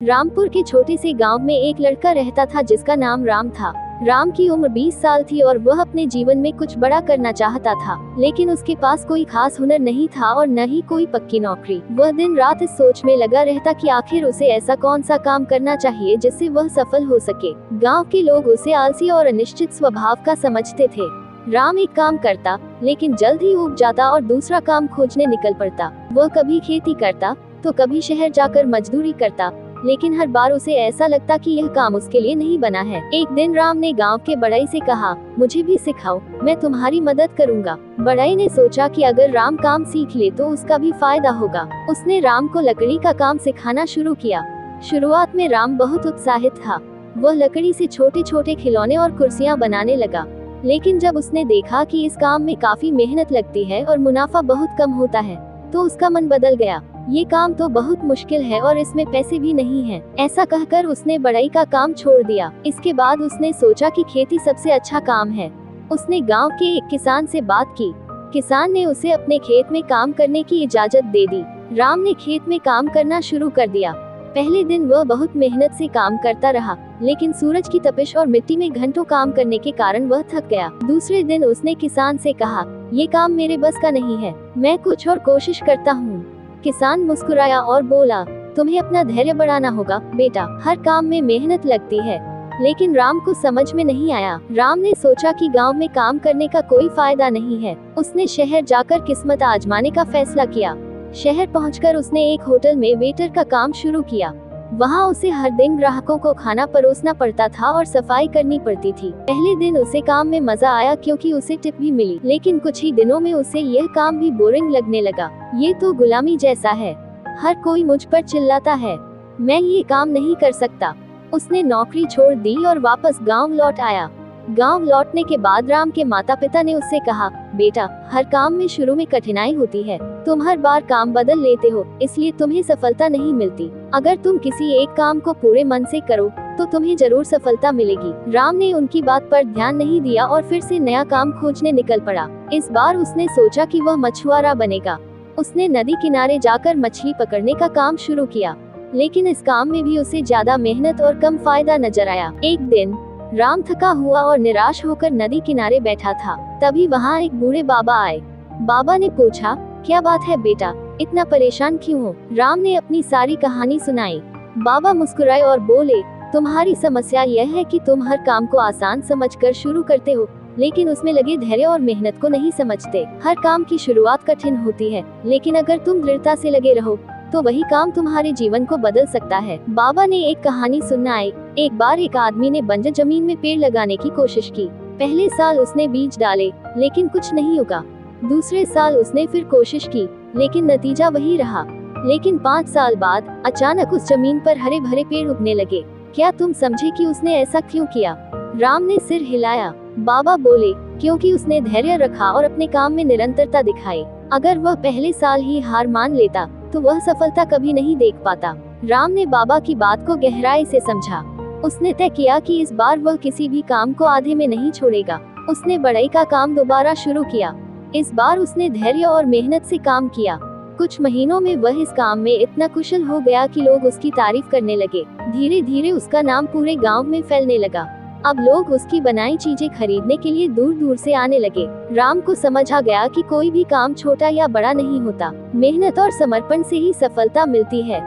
रामपुर के छोटे से गांव में एक लड़का रहता था जिसका नाम राम था। राम की उम्र 20 साल थी और वह अपने जीवन में कुछ बड़ा करना चाहता था, लेकिन उसके पास कोई खास हुनर नहीं था और न ही कोई पक्की नौकरी। वह दिन रात इस सोच में लगा रहता कि आखिर उसे ऐसा कौन सा काम करना चाहिए जिससे वह सफल हो सके। गाँव के लोग उसे आलसी और अनिश्चित स्वभाव का समझते थे। राम एक काम करता, लेकिन जल्द ही ऊब जाता और दूसरा काम खोजने निकल पड़ता। वह कभी खेती करता तो कभी शहर जाकर मजदूरी करता, लेकिन हर बार उसे ऐसा लगता कि यह काम उसके लिए नहीं बना है। एक दिन राम ने गांव के बड़ई से कहा, मुझे भी सिखाओ, मैं तुम्हारी मदद करूंगा। बड़ई ने सोचा कि अगर राम काम सीख ले तो उसका भी फायदा होगा। उसने राम को लकड़ी का काम सिखाना शुरू किया। शुरुआत में राम बहुत उत्साहित था। वह लकड़ी से छोटे छोटे खिलौने और कुर्सियां बनाने लगा, लेकिन जब उसने देखा कि इस काम में काफी मेहनत लगती है और मुनाफा बहुत कम होता है, तो उसका मन बदल गया। ये काम तो बहुत मुश्किल है और इसमें पैसे भी नहीं हैं। ऐसा कहकर उसने बढ़ई का काम छोड़ दिया। इसके बाद उसने सोचा कि खेती सबसे अच्छा काम है। उसने गांव के एक किसान से बात की। किसान ने उसे अपने खेत में काम करने की इजाजत दे दी। राम ने खेत में काम करना शुरू कर दिया। पहले दिन वह बहुत मेहनत से काम करता रहा, लेकिन सूरज की तपिश और मिट्टी में घंटों काम करने के कारण वह थक गया। दूसरे दिन उसने किसान से कहा, ये काम मेरे बस का नहीं है, मैं कुछ और कोशिश करता हूँ। किसान मुस्कुराया और बोला, तुम्हें अपना धैर्य बढ़ाना होगा बेटा, हर काम में मेहनत लगती है। लेकिन राम को समझ में नहीं आया। राम ने सोचा कि गांव में काम करने का कोई फायदा नहीं है। उसने शहर जाकर किस्मत आजमाने का फैसला किया। शहर पहुंचकर उसने एक होटल में वेटर का काम शुरू किया। वहां उसे हर दिन ग्राहकों को खाना परोसना पड़ता था और सफाई करनी पड़ती थी। पहले दिन उसे काम में मजा आया क्योंकि उसे टिप भी मिली, लेकिन कुछ ही दिनों में उसे यह काम भी बोरिंग लगने लगा। ये तो गुलामी जैसा है, हर कोई मुझ पर चिल्लाता है, मैं ये काम नहीं कर सकता। उसने नौकरी छोड़ दी और वापस गाँव लौट आया। गांव लौटने के बाद राम के माता पिता ने उससे कहा, बेटा, हर काम में शुरू में कठिनाई होती है। तुम हर बार काम बदल लेते हो, इसलिए तुम्हें सफलता नहीं मिलती। अगर तुम किसी एक काम को पूरे मन से करो तो तुम्हें जरूर सफलता मिलेगी। राम ने उनकी बात पर ध्यान नहीं दिया और फिर से नया काम खोजने निकल पड़ा। इस बार उसने सोचा कि वह मछुआरा बनेगा। उसने नदी किनारे जाकर मछली पकड़ने का काम शुरू किया, लेकिन इस काम में भी उसे ज्यादा मेहनत और कम फायदा नजर आया। एक दिन राम थका हुआ और निराश होकर नदी किनारे बैठा था। तभी वहाँ एक बूढ़े बाबा आए। बाबा ने पूछा, क्या बात है बेटा, इतना परेशान क्यों हो? राम ने अपनी सारी कहानी सुनाई। बाबा मुस्कुराए और बोले, तुम्हारी समस्या यह है कि तुम हर काम को आसान समझकर शुरू करते हो, लेकिन उसमें लगे धैर्य और मेहनत को नहीं समझते। हर काम की शुरुआत कठिन होती है, लेकिन अगर तुम दृढ़ता से लगे रहो तो वही काम तुम्हारे जीवन को बदल सकता है। बाबा ने एक कहानी सुनाई। एक बार एक आदमी ने बंजर जमीन में पेड़ लगाने की कोशिश की। पहले साल उसने बीज डाले, लेकिन कुछ नहीं उगा। दूसरे साल उसने फिर कोशिश की, लेकिन नतीजा वही रहा। लेकिन 5 साल बाद अचानक उस जमीन पर हरे भरे पेड़ उगने लगे। क्या तुम समझे कि उसने ऐसा क्यों किया? राम ने सिर हिलाया। बाबा बोले, क्योंकि उसने धैर्य रखा और अपने काम में निरंतरता दिखाई। अगर वह पहले साल ही हार मान लेता तो वह सफलता कभी नहीं देख पाता। राम ने बाबा की बात को गहराई से समझा। उसने तय किया कि इस बार वह किसी भी काम को आधे में नहीं छोड़ेगा। उसने बढ़ई का काम दोबारा शुरू किया। इस बार उसने धैर्य और मेहनत से काम किया। कुछ महीनों में वह इस काम में इतना कुशल हो गया कि लोग उसकी तारीफ करने लगे। धीरे धीरे उसका नाम पूरे गांव में फैलने लगा। अब लोग उसकी बनाई चीजें खरीदने के लिए दूर दूर से आने लगे। राम को समझ आ गया कि कोई भी काम छोटा या बड़ा नहीं होता, मेहनत और समर्पण से ही सफलता मिलती है।